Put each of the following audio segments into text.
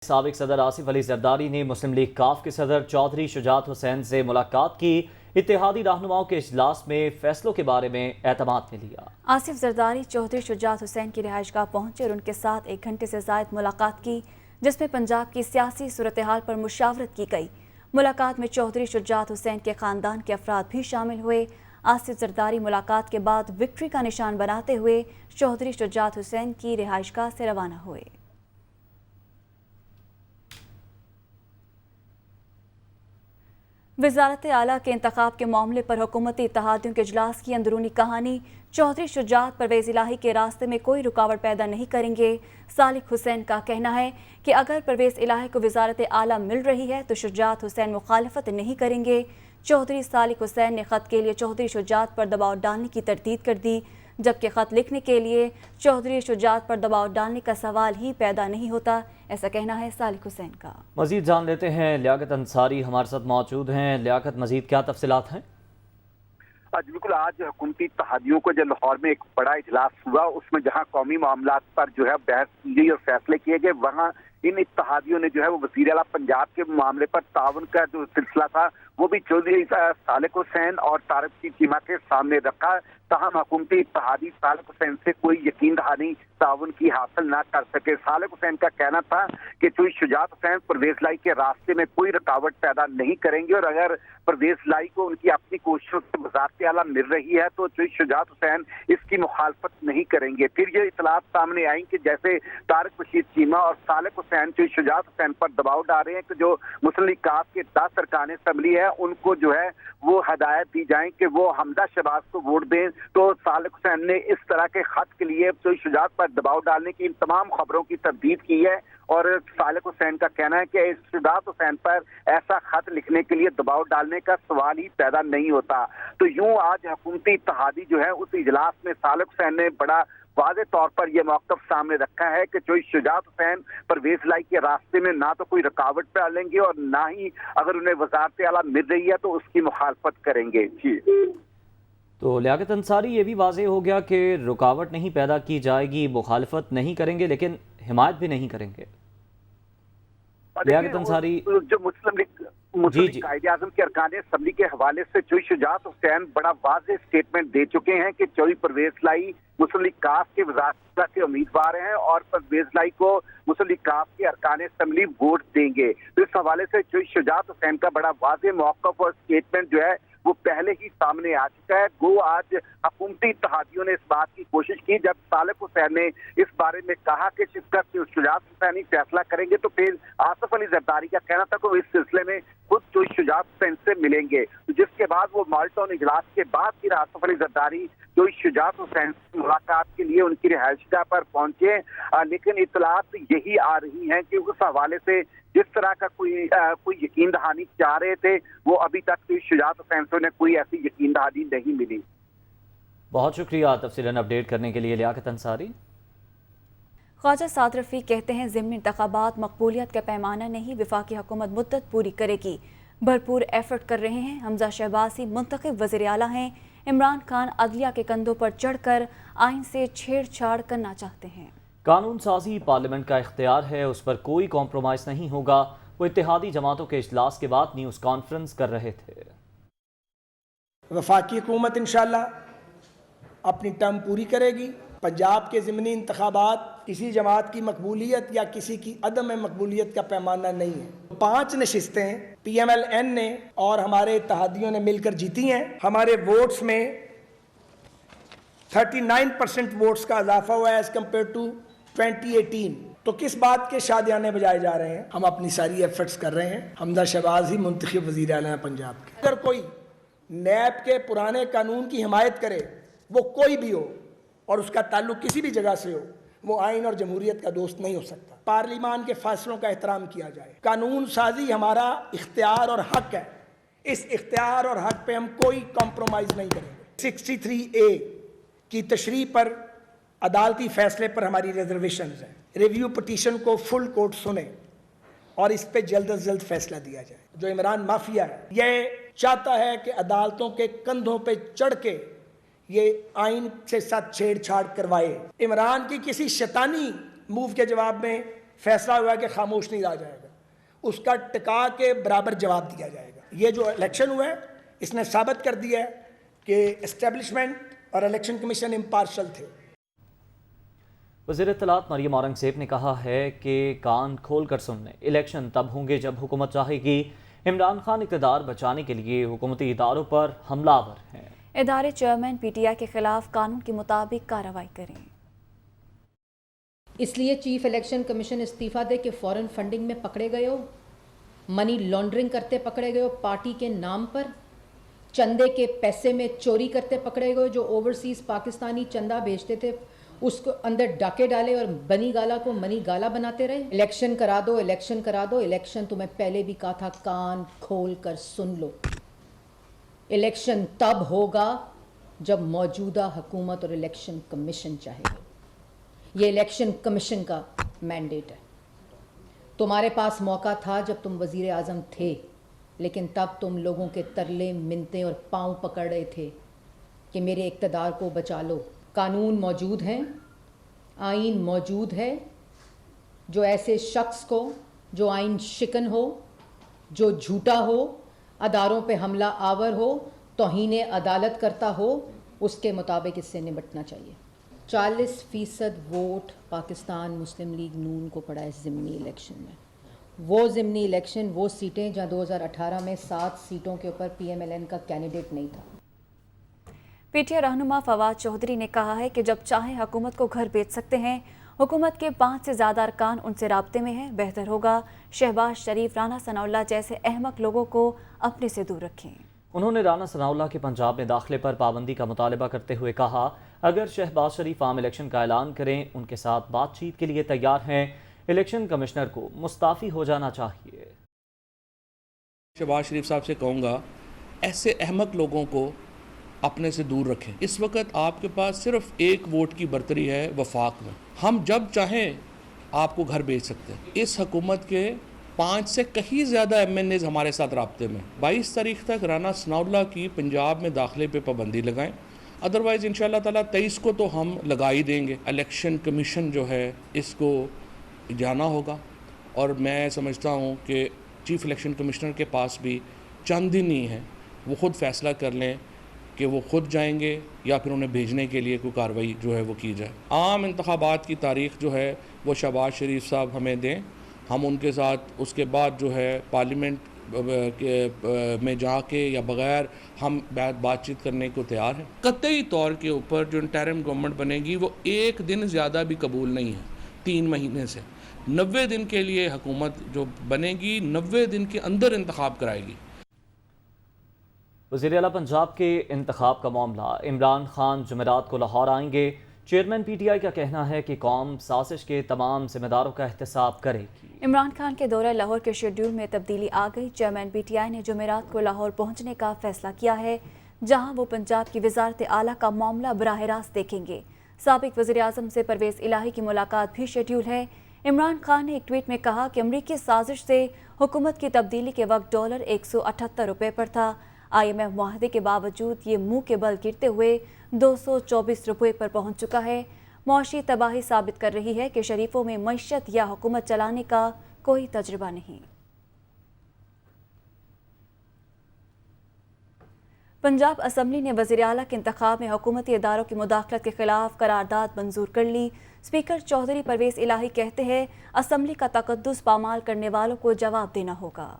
سابق صدر آصف علی زرداری نے مسلم لیگ کاف کے صدر چودھری شجاعت حسین سے ملاقات کی۔ اتحادی رہنماؤں کے اجلاس میں فیصلوں کے بارے میں اعتماد میں لیا۔ آصف زرداری چودھری شجاعت حسین کی رہائش گاہ پہنچے اور ان کے ساتھ 1 گھنٹے سے زائد ملاقات کی، جس میں پنجاب کی سیاسی صورتحال پر مشاورت کی گئی۔ ملاقات میں چودھری شجاعت حسین کے خاندان کے افراد بھی شامل ہوئے۔ آصف زرداری ملاقات کے بعد وکٹری کا نشان بناتے ہوئے چودھری شجاعت حسین کی رہائش گاہ سے روانہ ہوئے۔ وزارت اعلیٰ کے انتخاب کے معاملے پر حکومتی اتحادیوں کے اجلاس کی اندرونی کہانی۔ چودھری شجاعت پرویز الہی کے راستے میں کوئی رکاوٹ پیدا نہیں کریں گے۔ صالح حسین کا کہنا ہے کہ اگر پرویز الہی کو وزارت اعلیٰ مل رہی ہے تو شجاعت حسین مخالفت نہیں کریں گے۔ چودھری صالح حسین نے خط کے لیے چودھری شجاعت پر دباؤ ڈالنے کی تردید کر دی، جبکہ خط لکھنے کے لیے چودھری شجاعت پر دباؤ ڈالنے کا سوال ہی پیدا نہیں ہوتا، ایسا کہنا ہے صالح حسین کا۔ مزید جان لیتے ہیں، لیاقت انصاری ہمارے ساتھ موجود ہیں۔ لیاقت، مزید کیا تفصیلات ہیں؟ بالکل، آج حکومتی اتحادیوں کو جو لاہور میں ایک بڑا اجلاس ہوا، اس میں جہاں قومی معاملات پر بحث کی گئی اور فیصلے کیے گئے، وہاں ان اتحادیوں نے وہ وزیر اعلیٰ پنجاب کے معاملے پر تعاون کا جو سلسلہ تھا وہ بھی چودھری صالح حسین اور طارق چیمہ کے سامنے رکھا۔ تاہم حکومتی اتحادی صالح حسین سے کوئی یقین دہانی تعاون کی حاصل نہ کر سکے۔ صالح حسین کا کہنا تھا کہ چودھری شجاعت حسین پرویز الہی کے راستے میں کوئی رکاوٹ پیدا نہیں کریں گے، اور اگر پرویز الہی کو ان کی اپنی کوششوں سے وزارت اعلیٰ مل رہی ہے تو چودھری شجاعت حسین اس کی مخالفت نہیں کریں گے۔ پھر یہ اطلاعات سامنے آئیں کہ جیسے طارق چیمہ اور صالح حسین چودھری شجاعت حسین پر دباؤ ڈال رہے ہیں کہ جو مسلم لیگ کاف کے 10 ارکان اسمبلی ہے ان کو وہ ہدایت دی جائیں کہ وہ حمزہ شہباز کو ووٹ دیں، تو صالح حسین نے اس طرح کے خط کے لیے چودھری شجاعت پر دباؤ ڈالنے کی ان تمام خبروں کی تردید کی ہے، اور صالح حسین کا کہنا ہے کہ شجاعت حسین پر ایسا خط لکھنے کے لیے دباؤ ڈالنے کا سوال ہی پیدا نہیں ہوتا۔ تو یوں آج حکومتی اتحادی اس اجلاس میں صالح حسین نے بڑا واضح طور پر یہ موقف سامنے رکھا ہے کہ چودھری شجاعت حسین پرویز الہی کے راستے میں نہ تو کوئی رکاوٹ ڈالیں گے اور نہ ہی اگر انہیں وزارت اعلیٰ مل رہی ہے تو اس کی مخالفت کریں گے۔ تو لیاقت انصاری، یہ بھی واضح ہو گیا کہ رکاوٹ نہیں پیدا کی جائے گی، مخالفت نہیں کریں گے لیکن حمایت بھی نہیں کریں گے۔ لیاقت انصاری، جو مسلم لیگ قائد اعظم کے ارکان اسمبلی کے حوالے سے چودھری شجاعت حسین بڑا واضح اسٹیٹمنٹ دے چکے ہیں کہ چودھری پرویز الہی مسلم لیگ کاف کے وزارت کے امیدوار ہیں اور پرویز الہی کو مسلم لیگ کاف کے ارکان اسمبلی ووٹ دیں گے۔ تو اس حوالے سے چودھری شجاعت حسین کا بڑا واضح موقف اور اسٹیٹمنٹ وہ پہلے ہی سامنے آ چکا ہے۔ گو آج حکومتی اتحادیوں نے اس بات کی کوشش کی، جب صالح حسین نے اس بارے میں کہا کہ شجاعت حسین ہی فیصلہ کریں گے، تو پھر آصف علی زرداری کا کہنا تھا کہ وہ اس سلسلے میں خود چودھری شجاعت حسین سے ملیں گے، جس کے بعد وہ مالٹون اجلاس کے بعد پھر آصف علی زرداری چودھری شجاعت حسین سے ملاقات کے لیے ان کی رہائش گاہ پر پہنچے۔ لیکن اطلاعات یہی آ رہی ہیں کہ اس حوالے سے جس طرح کا کوئی یقین دہانی چاہ رہے تھے وہ ابھی تک شجاعت حسین سے انہیں کوئی ایسی یقین دہانی نہیں ملی۔ بہت شکریہ تفصیلاً اپڈیٹ کرنے کے لیے لیاقت انصاری۔ خواجہ سعد رفیق کہتے ہیں ضمنی انتخابات مقبولیت کا پیمانہ نہیں، وفاقی حکومت مدت پوری کرے گی، بھرپور ایفرٹ کر رہے ہیں۔ حمزہ شہبازی منتخب وزیر اعلیٰ ہیں۔ عمران خان عدلیہ کے کندھوں پر چڑھ کر آئین سے چھیڑ چھاڑ کرنا چاہتے ہیں۔ قانون سازی پارلیمنٹ کا اختیار ہے، اس پر کوئی کمپرومائز نہیں ہوگا، وہ اتحادی جماعتوں کے اجلاس کے بعد نیوز کانفرنس کر رہے تھے۔ وفاقی حکومت انشاءاللہ اپنی ٹرم پوری کرے گی۔ پنجاب کے ضمنی انتخابات کسی جماعت کی مقبولیت یا کسی کی عدم مقبولیت کا پیمانہ نہیں ہے۔ 5 نشستیں پی ایم ایل این نے اور ہمارے اتحادیوں نے مل کر جیتی ہیں۔ ہمارے ووٹس میں 39% ووٹس کا اضافہ ہوا ہے ایز کمپیئر ٹو 2018۔ تو کس بات کے شادیانے بجائے جا رہے ہیں؟ ہم اپنی ساری ایفرٹس کر رہے ہیں۔ حمزہ شہباز ہی منتخب وزیر اعلیٰ ہیں پنجاب کے۔ اگر کوئی نیب کے پرانے قانون کی حمایت کرے، وہ کوئی بھی ہو اور اس کا تعلق کسی بھی جگہ سے ہو، وہ آئین اور جمہوریت کا دوست نہیں ہو سکتا۔ پارلیمان کے فیصلوں کا احترام کیا جائے۔ قانون سازی ہمارا اختیار اور حق ہے، اس اختیار اور حق پہ ہم کوئی کمپرومائز نہیں کریں گے۔ 63A کی تشریح پر عدالتی فیصلے پر ہماری ریزرویشنز ہیں۔ ریویو پٹیشن کو فل کورٹ سنیں اور اس پہ جلد از جلد فیصلہ دیا جائے۔ جو عمران مافیا ہے یہ چاہتا ہے کہ عدالتوں کے کندھوں پہ چڑھ کے یہ آئین کے ساتھ چھیڑ چھاڑ کروائے۔ عمران کی کسی شیطانی موو کے جواب میں फैसला हुआ कि खामोश नहीं रहा जाएगा, उसका टिका के बराबर जवाब दिया जाएगा। ये जो इलेक्शन हुआ है इसने साबित कर दिया है कि एस्टेब्लिशमेंट और इलेक्शन कमीशन इम्पार्शल थे। वज़ीर इत्तलात मरियम औरंगज़ेब ने कहा है कि कान खोल कर सुन लें, इलेक्शन तब होंगे जब हुकूमत चाहेगी। इमरान खान इक़्तिदार बचाने के लिए हुकूमती इदारों पर हमलावर हैं। इदारे चेयरमैन PTI के खिलाफ कानून के मुताबिक कार्रवाई करें। इसलिए चीफ इलेक्शन कमीशन इस्तीफ़ा दे के फ़ौरन फंडिंग में पकड़े गए हो, मनी लॉन्ड्रिंग करते पकड़े गए हो, पार्टी के नाम पर चंदे के पैसे में चोरी करते पकड़े गए, जो ओवरसीज़ पाकिस्तानी चंदा भेजते थे उसको अंदर डाके डाले और बनी गाला को मनी गाला बनाते रहे। इलेक्शन करा दो, इलेक्शन करा दो। इलेक्शन तुम्हें पहले भी कहा था, कान खोल कर सुन लो। इलेक्शन तब होगा जब मौजूदा हुकूमत और इलेक्शन कमीशन चाहेगा। ये इलेक्शन कमीशन का मैंडेट है। तुम्हारे पास मौका था जब तुम वज़ीर आज़म थे, लेकिन तब तुम लोगों के तरले मिन्नतें और पाँव पकड़ रहे थे कि मेरे इक़्तिदार को बचा लो। कानून मौजूद हैं, आइन मौजूद है। जो ऐसे शख्स को जो आइन शिकन हो, जो झूठा हो, अदारों पे हमला आवर हो, तौहीन अदालत करता हो, उसके मुताबिक इससे निपटना चाहिए। 40% वोट पाकिस्तान मुस्लिम लीग नून को पड़ा है ज़िमनी इलेक्शन में। वो ज़िमनी इलेक्शन, वो सीटें जहाँ 2018 में 7 सीटों के ऊपर PMLN का कैंडिडेट नहीं था। PTI रहनुमा फवाद चौधरी ने कहा है कि जब चाहें हुकूमत को घर भेज सकते हैं। हुकूमत के 5 से ज़्यादा अरकान उनसे राब्ते में हैं। बेहतर होगा शहबाज शरीफ, राना सनाउल्लाह जैसे अहमक लोगों को अपने से दूर रखें। उन्होंने राना सनाउल्लाह के पंजाब में दाखिले पर पाबंदी का मुतालबा करते हुए कहा, अगर शहबाज शरीफ आम इलेक्शन का ऐलान करें, उनके साथ बातचीत के लिए तैयार हैं। इलेक्शन कमिश्नर को मुस्ताफ़ी हो जाना चाहिए। शहबाज शरीफ साहब से कहूँगा, ऐसे अहमक लोगों को अपने से दूर रखें। इस वक्त आपके पास सिर्फ एक वोट की बर्तरी है वफाक में। हम जब चाहें आपको घर भेज सकते हैं। इस हुकूमत के 5 से कहीं ज़्यादा MNAs हमारे साथ राब्ते में। 22 तारीख तक राना सनाउल्लाह की पंजाब में दाखिले पे पाबंदी लगाएं, अदरवाइज़ इंशाअल्लाह ताला 23 को तो हम लगा ही देंगे। इलेक्शन कमीशन जो है इसको जाना होगा, और मैं समझता हूँ कि चीफ इलेक्शन कमिश्नर के पास भी चंद दिन ही हैं, वो ख़ुद फैसला कर लें कि वो ख़ुद जाएंगे या फिर उन्हें भेजने के लिए कोई कार्रवाई जो है वो की जाए। आम इंतखाबात की तारीख़ जो है वो शहबाज शरीफ साहब हमें दें, हम उनके साथ उसके बाद जो है पार्लियामेंट में जाके या बग़ैर हम बातचीत करने को तैयार हैं। कतई तौर के ऊपर जो इंटरिम गवर्नमेंट बनेगी वो एक दिन ज़्यादा भी कबूल नहीं है। 3 महीने से 90 दिन के लिए हुकूमत जो बनेगी, 90 दिन के अंदर इंतखाब कराएगी। वज़ीर आला पंजाब के इंतखाब का मामला, इमरान खान जुमेरात को लाहौर आएंगे। चेयरमैन PTI का कहना है कि कौम साजिश के तमाम जिम्मेदारों का एहतसाब करेगी। इमरान खान के दौरे लाहौर के शेड्यूल में तब्दीली आ गई। चेयरमैन PTI ने जुमेरात को लाहौर पहुंचने का फैसला किया है, जहां वो पंजाब की वजारत आला का मामला बराह रास्त देखेंगे। साबिक वज़ीर आज़म से परवेज़ इलाही की मुलाकात भी शेड्यूल है। इमरान खान ने एक ट्वीट में कहा कि अमरीकी साजिश से हुकूमत की तब्दीली के वक्त डॉलर 178 रुपये पर था। IMF मुआहदे के बावजूद ये मुंह के बल गिरते हुए 224 रुपये पर पहुंच चुका है। मौशी तबाही साबित कर रही है कि शरीफों में मईशत या हुकूमत चलाने का कोई तजुर्बा नहीं। पंजाब असम्बली ने वज़ीर आला के इंतखाब में हुकूमती इदारों की मुदाखलत के खिलाफ करारदाद मंजूर कर ली। स्पीकर चौधरी परवेज़ इलाही कहते हैं, असम्बली का तकद्दुस पामाल करने वालों को जवाब देना होगा।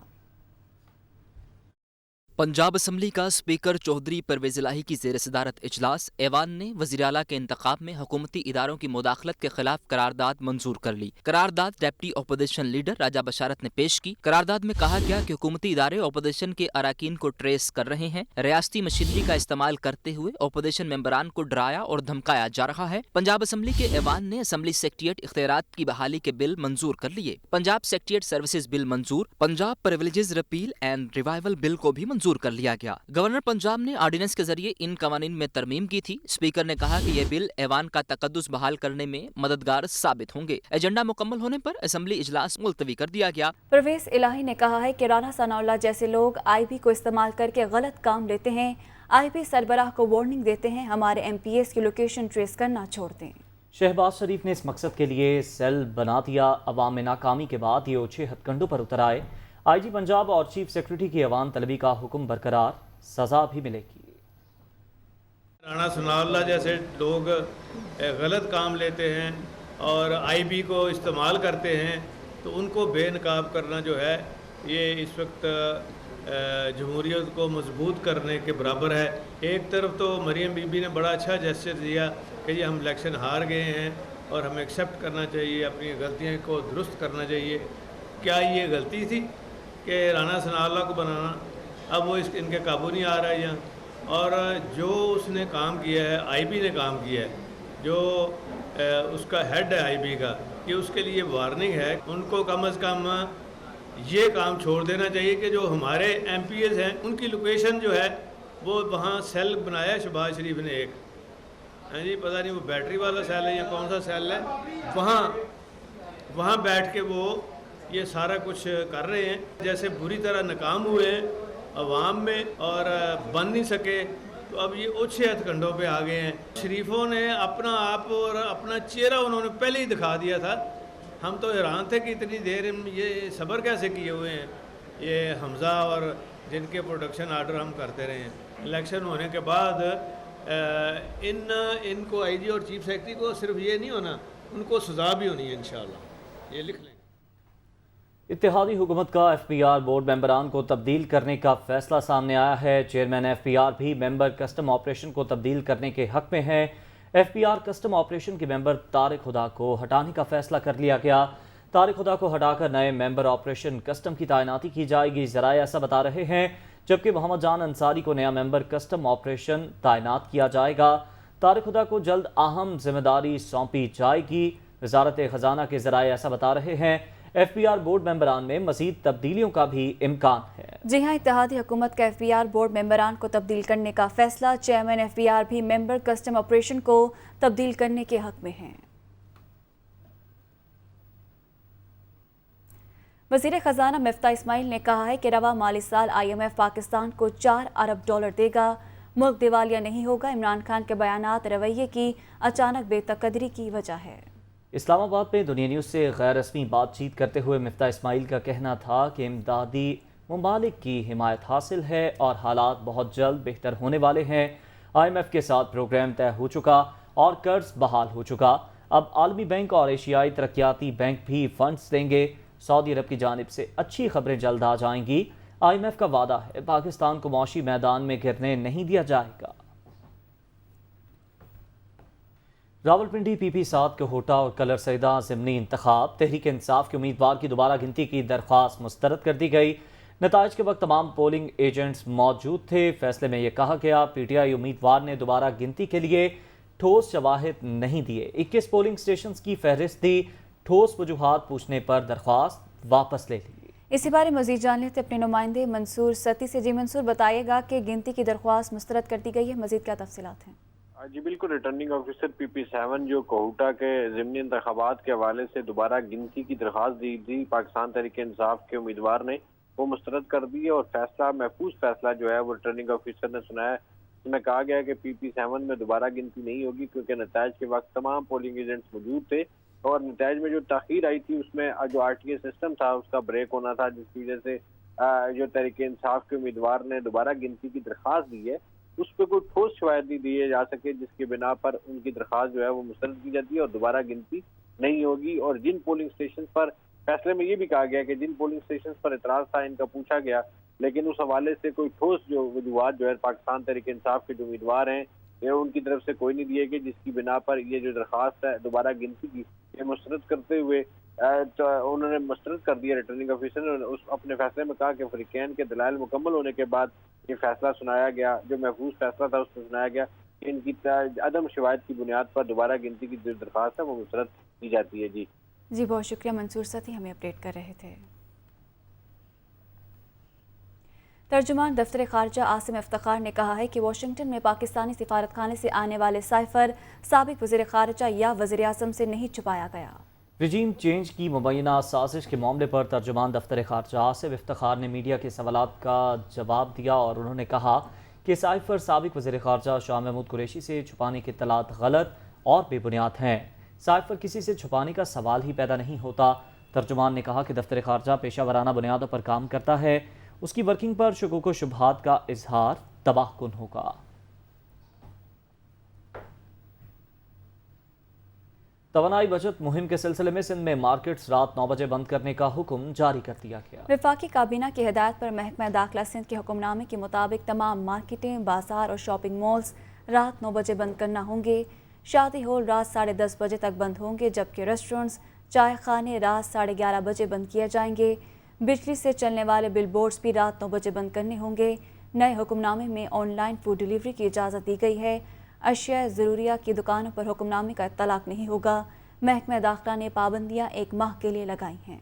पंजाब असम्बली का स्पीकर चौधरी परवेज़ इलाही की ज़ेर सदारत इजलास ऐवान ने वज़ीर आला के इंतखाब में हुकूमती इदारों की मुदाखलत के खिलाफ करारदाद मंजूर कर ली। करारदाद डेप्टी अपोजिशन लीडर राजा बशारत ने पेश की। करारदाद में कहा गया कि हुकूमती इदारे अपोजिशन के अराकीन को ट्रेस कर रहे हैं। रियासती मशीनरी का इस्तेमाल करते हुए अपोजिशन मेंबरान को डराया और धमकाया जा रहा है। पंजाब असम्बली के ऐवान ने असम्बली सेक्रेटेरिएट इख्तियारात की बहाली के बिल मंजूर कर लिए। पंजाब सेक्रेटेरिएट सर्विसेज बिल मंजूर। Punjab privileges repeal and revival bill को भी मंजूर कर लिया गया। गवर्नर पंजाब ने ऑर्डिनेंस के जरिए इन कवानीन में तरमीम की थी। स्पीकर ने कहा कि यह बिल ऐवान का तकद्दुस बहाल करने में मददगार साबित होंगे। एजेंडा मुकम्मल होने पर असेंबली इजलास मुलतवी कर दिया गया। परवेज़ इलाही ने कहा है कि राना सनाउल्लाह जैसे लोग IB को इस्तेमाल करके गलत काम लेते हैं। IB सरबराह को वार्निंग देते हैं, हमारे MPs की लोकेशन ट्रेस करना छोड़ दें। शहबाज शरीफ ने इस मकसद के लिए सेल बना दिया। अवाम में नाकामी के बाद ये ओछे हथकंडों पर उतर आए। IG पंजाब और चीफ सेक्रेटरी की अवान तलबी का हुक्म बरकरार, सजा भी मिलेगी। राणा सनाउल्लाह जैसे लोग गलत काम लेते हैं और IB को इस्तेमाल करते हैं, तो उनको बेनकाब करना जो है ये इस वक्त जमहूरियत को मजबूत करने के बराबर है। एक तरफ तो मरियम बीबी ने बड़ा अच्छा जेस्चर दिया कि ये हम इलेक्शन हार गए हैं और हमें एक्सेप्ट करना चाहिए, अपनी गलतियों को दुरुस्त करना चाहिए। क्या ये गलती थी कि राणा सनाउल्लाह को बनाना? अब वो इनके काबू नहीं आ रहा है यहाँ। और जो उसने काम किया है, IB ने काम किया है, जो उसका हेड है IB का, ये उसके लिए वार्निंग है। उनको कम अज़ कम ये काम छोड़ देना चाहिए कि जो हमारे MPs हैं उनकी लोकेशन जो है वो वहाँ सेल बनाया शहबाज शरीफ ने एक, हाँ जी, पता नहीं वो बैटरी वाला सेल है या कौन सा सेल है, वहाँ बैठ के वो ये सारा कुछ कर रहे हैं। जैसे बुरी तरह नाकाम हुए हैं अवाम में और बन नहीं सके, तो अब ये ओछे हथकंडों पे आ गए हैं। शरीफों ने अपना आप और अपना चेहरा उन्होंने पहले ही दिखा दिया था। हम तो हैरान थे कि इतनी देर ये सब्र कैसे किए हुए हैं ये हमज़ा और जिनके प्रोडक्शन आर्डर हम करते रहे हैं। इलेक्शन होने के बाद इनको IG और चीफ सेक्रेटरी को सिर्फ ये नहीं होना, उनको सज़ा भी होनी है इंशाअल्लाह, ये लिख लें। इत्तेहादी हुकूमत का FPR बोर्ड मेंबरान को तब्दील करने का फैसला सामने आया है। चेयरमैन FPR भी मेंबर कस्टम ऑपरेशन को तब्दील करने के हक में है। FPR कस्टम ऑपरेशन के मेंबर तारिक हुदा को हटाने का फैसला कर लिया गया। तारिक हुदा को हटाकर नए मेंबर ऑपरेशन कस्टम की तैनाती की जाएगी, ज़राए ऐसा बता रहे हैं, जबकि मोहम्मद जान अंसारी को नया मेंबर कस्टम ऑपरेशन तैनात किया जाएगा। तारिक हुदा को जल्द अहम जिम्मेदारी सौंपी जाएगी। वजारत खजाना के ज़राए ऐसा बता रहे हैं। FPR बोर्ड मेंबरान में मज़ीद तब्दीलियों का भी इम्कान है। जी हाँ, इत्तेहादी हुकूमत का FPR बोर्ड मेंबरान को तब्दील करने का फैसला। चेयरमैन FPR भी मेंबर कस्टम ऑपरेशन को तब्दील करने के हक में हैं। वज़ीर ख़जाना मिफ्ता इस्माइल ने कहा है कि रवा माली साल IMF पाकिस्तान को $4 अरब देगा, मुल्क दिवालिया नहीं होगा। इमरान खान के बयानात रवैये की अचानक बेतकदरी की वजह है। इस्लामाबाद में दुनिया न्यूज़ से गैर रस्मी बातचीत करते हुए मिफ्ता इस्माइल का कहना था कि इमदादी ममालिक की हिमायत हासिल है और हालात बहुत जल्द बेहतर होने वाले हैं। IMF के साथ प्रोग्राम तय हो चुका और कर्ज बहाल हो चुका। अब आलमी बैंक और एशियाई तरक्याती बैंक भी फंड्स देंगे। सऊदी अरब की जानिब से अच्छी खबरें जल्द आ जाएंगी। IMF का वादा है पाकिस्तान को मौशी मैदान में गिरने नहीं दिया जाएगा। रावलपिंडी PP7 कोहोटा और कलर सैदा ज़िमनी इंतखाब, तहरीक इंसाफ के उम्मीदवार की दोबारा गिनती की दरख्वास्त मुस्तरद कर दी गई। नताइज के वक्त तमाम पोलिंग एजेंट्स मौजूद थे। फैसले में यह कहा गया PTI उम्मीदवार ने दोबारा गिनती के लिए ठोस शवाहिद नहीं दिए। 21 पोलिंग स्टेशन की फहरिस्त दी, ठोस वजूहात पूछने पर दरख्वास्त वापस ले ली। इसी बारे मजीद जान लेते अपने नुमाइंदे मंसूर सती से। जी मंसूर, बताइएगा कि गिनती की दरख्वास्त मुस्तरद कर दी गई है, मजीद क्या तफसीलात हैं? जी बिल्कुल, रिटर्निंग ऑफिसर PP7 जो कोहटा के ज़िमनी इंतखाबात के हवाले से दोबारा गिनती की दरख्वास्त दी थी पाकिस्तान तहरीक इंसाफ के उम्मीदवार ने, वो मुस्तरद कर दी है और फैसला, महफूज फैसला जो है वो रिटर्निंग ऑफिसर ने सुनाया। इसमें कहा गया कि PP7 में दोबारा गिनती नहीं होगी क्योंकि नताइज के वक्त तमाम पोलिंग एजेंट्स मौजूद थे और नताइज में जो ताखीर आई थी उसमें जो RTA सिस्टम था उसका ब्रेक होना था, जिसकी वजह से जो तहरीक इंसाफ के उम्मीदवार ने दोबारा गिनती की दरख्वास्त दी है उस पर कोई ठोस शवाहिद नहीं दिए जा सके, जिसके बिना पर उनकी दरख्वास्त जो है वो मुस्तरद की जाती है और दोबारा गिनती नहीं होगी। और जिन पोलिंग स्टेशन पर, फैसले में ये भी कहा गया कि जिन पोलिंग स्टेशन पर इतराज था इनका पूछा गया, लेकिन उस हवाले से कोई ठोस जो वजूहात जो है पाकिस्तान तहरीक इंसाफ के जो उम्मीदवार हैं ये उनकी तरफ से कोई नहीं दिए गए, जिसकी बिना पर ये जो दरख्वास्त है दोबारा गिनती की ये मुस्तरद करते हुए तो उन्होंने मुस्तरद कर दिया। रिटर्निंग ऑफिसर ने उस अपने फैसले में कहा कि फरीकैन के दलाइल मुकम्मल होने के बाद ये फैसला सुनाया गया, जो महफूज फैसला था उसमें सुनाया गया कि इनकी अदम शवाहिद की बुनियाद पर दोबारा गिनती की जो दरख्वास्त है वो मुस्तरद की जाती है। जी बहुत शुक्रिया मंसूर सती, हमें अपडेट कर रहे थे। तर्जुमान दफ्तर खारजा आसिम इफ्तिखार ने कहा है कि वाशिंगटन में पाकिस्तानी सिफारतखाने से आने वाले साइफर साबिक वज़ीर खारजा या वज़ीर आज़म से नहीं छुपाया गया। रजीम चेंज की मुबैना साजिश के मामले पर तर्जुमान दफ्तर खारजा आसिम इफ्तिखार ने मीडिया के सवालात का जवाब दिया और उन्होंने कहा कि साइफर साबिक वज़ीर खारजा शाह महमूद कुरैशी से छुपाने की इत्तलात गलत और बेबुनियाद हैं। صارف پر کسی سے چھپانے کا سوال ہی پیدا نہیں ہوتا۔ ترجمان نے کہا کہ دفتر خارجہ پیشہ ورانہ بنیادوں پر کام کرتا ہے، اس کی ورکنگ پر شکوک و شبہات کا اظہار تباہ کن ہوگا۔ توانائی بچت مہم کے سلسلے میں سندھ میں مارکیٹس رات 9 بجے بند کرنے کا حکم جاری کر دیا گیا۔ وفاقی کابینہ کی ہدایت پر محکمہ داخلہ سندھ کے حکم نامے کے مطابق تمام مارکیٹیں، بازار اور شاپنگ مالز رات 9 بجے بند کرنا ہوں گے۔ شادی ہال رات 10:30 بجے تک بند ہوں گے، جبکہ ریسٹورنٹس، چائے خانے رات 11:30 بجے بند کیے جائیں گے۔ بجلی سے چلنے والے بل بورڈز بھی رات 9 بجے بند کرنے ہوں گے۔ نئے حکم نامے میں آن لائن فوڈ ڈیلیوری کی اجازت دی گئی ہے۔ اشیاء ضروریہ کی دکانوں پر حکم نامے کا اطلاق نہیں ہوگا۔ محکمہ داخلہ نے پابندیاں 1 ماہ کے لیے لگائی ہیں۔